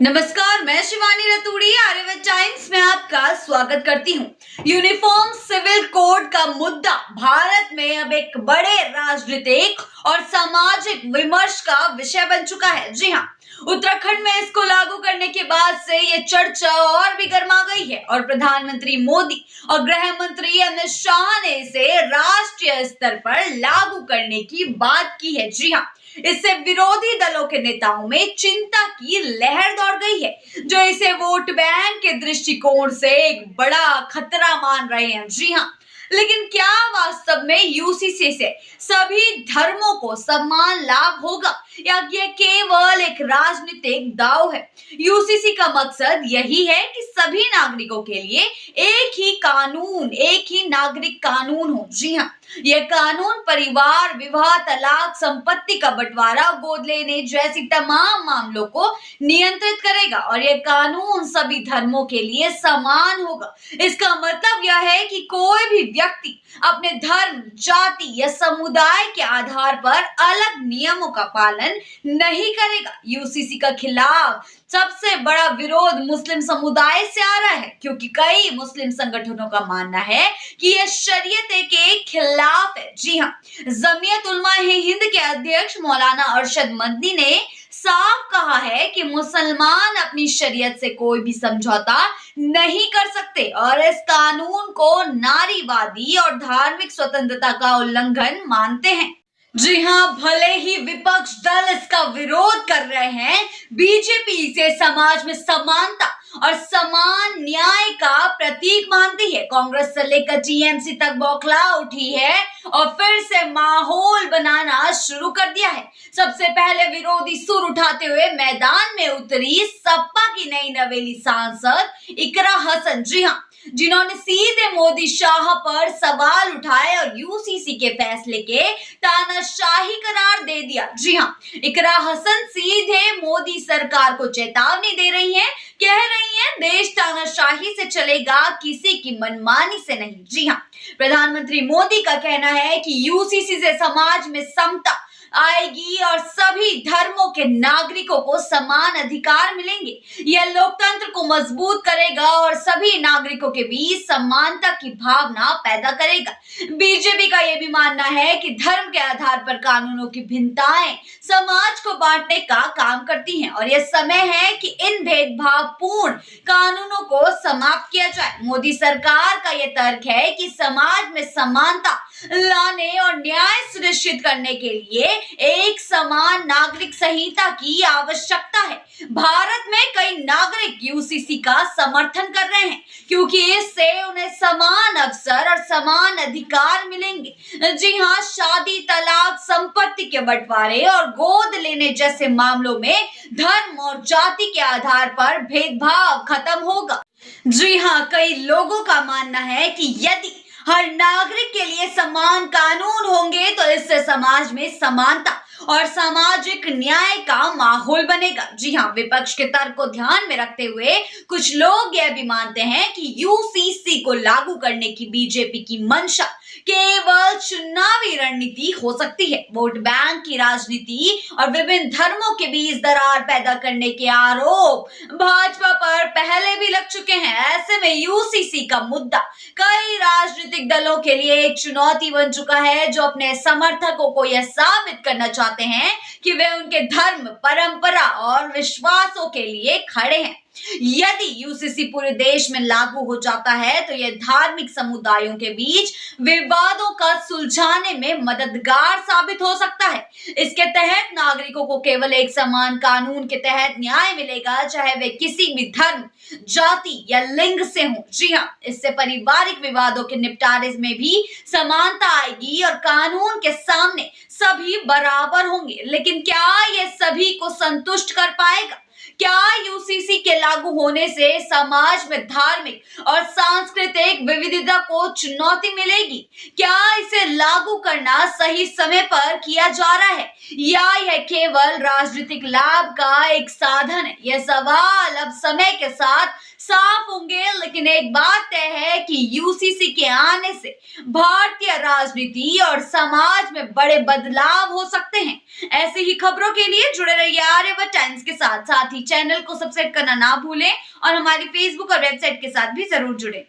नमस्कार, मैं शिवानी रतूड़ी आर्यव्रत टाइम्स में आपका स्वागत करती हूँ। यूनिफॉर्म सिविल कोड का मुद्दा भारत में अब एक बड़े राजनीतिक और सामाजिक विमर्श का विषय बन चुका है। जी हाँ, उत्तराखंड में इसको लागू करने के बाद से ये चर्चा और भी गर्मा गई है और प्रधानमंत्री मोदी और गृह मंत्री अमित शाह ने इसे राष्ट्रीय स्तर पर लागू करने की बात की है। जी हाँ, इससे विरोधी दलों के नेताओं में चिंता की लहर दौड़ गई है, जो इसे वोट बैंक के दृष्टिकोण से एक बड़ा खतरा मान रहे हैं। जी हाँ, लेकिन क्या वास्तव में यूसीसी से सभी धर्मों को समान लाभ होगा या ये केवल एक राजनीतिक दांव है? यूसीसी का मकसद यही है कि सभी नागरिकों के लिए एक ही कानून, एक ही नागरिक कानून हो। जी हाँ, यह कानून परिवार, विवाह, तलाक, संपत्ति का बंटवारा, गोद लेने जैसी तमाम मामलों को नियंत्रित करेगा और यह कानून सभी धर्मों के लिए समान होगा। इसका मतलब यह है कि कोई भी व्यक्ति अपने धर्म, जाति या समुदाय के आधार पर अलग नियमों का पालन नहीं करेगा। यूसीसी का खिलाफ सबसे बड़ा विरोध मुस्लिम समुदाय से आ रहा है, क्योंकि कई मुस्लिम संगठनों का मानना है कि यह शरीयत के खिलाफ है। जी हाँ, जमीयत उलमा हिंद के अध्यक्ष मौलाना अरशद मदनी ने साफ कहा है कि मुसलमान अपनी शरीयत से कोई भी समझौता नहीं कर सकते और इस कानून को नारीवादी और धार्मिक स्वतंत्रता का उल्लंघन मानते हैं। जी हाँ, भले ही विपक्ष दल इसका विरोध कर रहे हैं, बीजेपी इसे समाज में समानता और समान न्याय का प्रतीक मानती है। कांग्रेस से लेकर टीएमसी तक बौखला उठी है और फिर से माहौल बनाना शुरू कर दिया है। सबसे पहले विरोधी सुर उठाते हुए मैदान में उतरी सपा की नई नवेली सांसद इकरा हसन। जी हाँ, जिन्होंने सीधे मोदी शाह पर सवाल उठाए और यूसीसी के फैसले के तानाशाही करार दे दिया। जी हाँ, इकरा हसन सीधे मोदी सरकार को चेतावनी दे रही हैं, कह रही हैं देश तानाशाही से चलेगा, किसी की मनमानी से नहीं। जी हाँ, प्रधानमंत्री मोदी का कहना है कि यूसीसी से समाज में समता आएगी और सभी धर्मों के नागरिकों को समान अधिकार मिलेंगे। यह लोकतंत्र को मजबूत करेगा और सभी नागरिकों के बीच समानता की भावना पैदा करेगा। बीजेपी का यह भी मानना है कि धर्म के आधार पर कानूनों की भिन्नताएं समाज को बांटने का काम करती हैं और यह समय है कि इन भेदभावपूर्ण कानूनों को समाप्त किया जाए। मोदी सरकार का यह तर्क है कि समाज में समानता लाने और न्याय सुनिश्चित करने के लिए एक समान नागरिक संहिता की आवश्यकता है। भारत में कई नागरिक यूसीसी का समर्थन कर रहे हैं, क्योंकि इससे उन्हें समान अवसर और समान अधिकार मिलेंगे। जी हाँ, शादी, तलाक, संपत्ति के बंटवारे और गोद लेने जैसे मामलों में धर्म और जाति के आधार पर भेदभाव खत्म होगा। जी हाँ, कई लोगों का मानना है कि यदि हर नागरिक के लिए समान कानून होंगे तो इससे समाज में समानता और सामाजिक न्याय का माहौल बनेगा। जी हाँ, विपक्ष के तर्क को ध्यान में रखते हुए कुछ लोग यह भी मानते हैं कि यूसीसी को लागू करने की बीजेपी की मंशा केवल चुनावी रणनीति हो सकती है। वोट बैंक की राजनीति और विभिन्न धर्मों के बीच दरार पैदा करने के आरोप भाजपा पर पहले भी लग चुके हैं। ऐसे में यूसीसी का मुद्दा कई राजनीतिक दलों के लिए एक चुनौती बन चुका है, जो अपने समर्थकों को यह साबित करना चाहते हैं कि वे उनके धर्म, परंपरा और विश्वासों के लिए खड़े हैं। यदि यूसीसी पूरे देश में लागू हो जाता है तो यह धार्मिक समुदायों के बीच विवादों का सुलझाने में मददगार साबित हो सकता है। इसके तहत नागरिकों को केवल एक समान कानून के तहत न्याय मिलेगा, चाहे वे किसी भी धर्म, जाति या लिंग से हों। जी हाँ, इससे पारिवारिक विवादों के निपटारे में भी समानता आएगी और कानून के सामने सभी बराबर होंगे। लेकिन क्या यह सभी को संतुष्ट कर पाएगा? क्या यूसीसी के लागू होने से समाज में धार्मिक और सांस्कृतिक विविधता को चुनौती मिलेगी? क्या इसे लागू करना सही समय पर किया जा रहा है या यह केवल राजनीतिक लाभ का एक साधन है? यह सवाल सवाल अब समय के साथ साफ होंगे, लेकिन एक बात तय है कि यूसीसी के आने से भारतीय राजनीति और समाज में बड़े बदलाव हो सकते हैं। ऐसे ही खबरों के लिए जुड़े रहिए आर्यभट्ट टाइम्स के साथ ही चैनल को सब्सक्राइब करना ना भूलें और हमारी फेसबुक और वेबसाइट के साथ भी जरूर जुड़ें।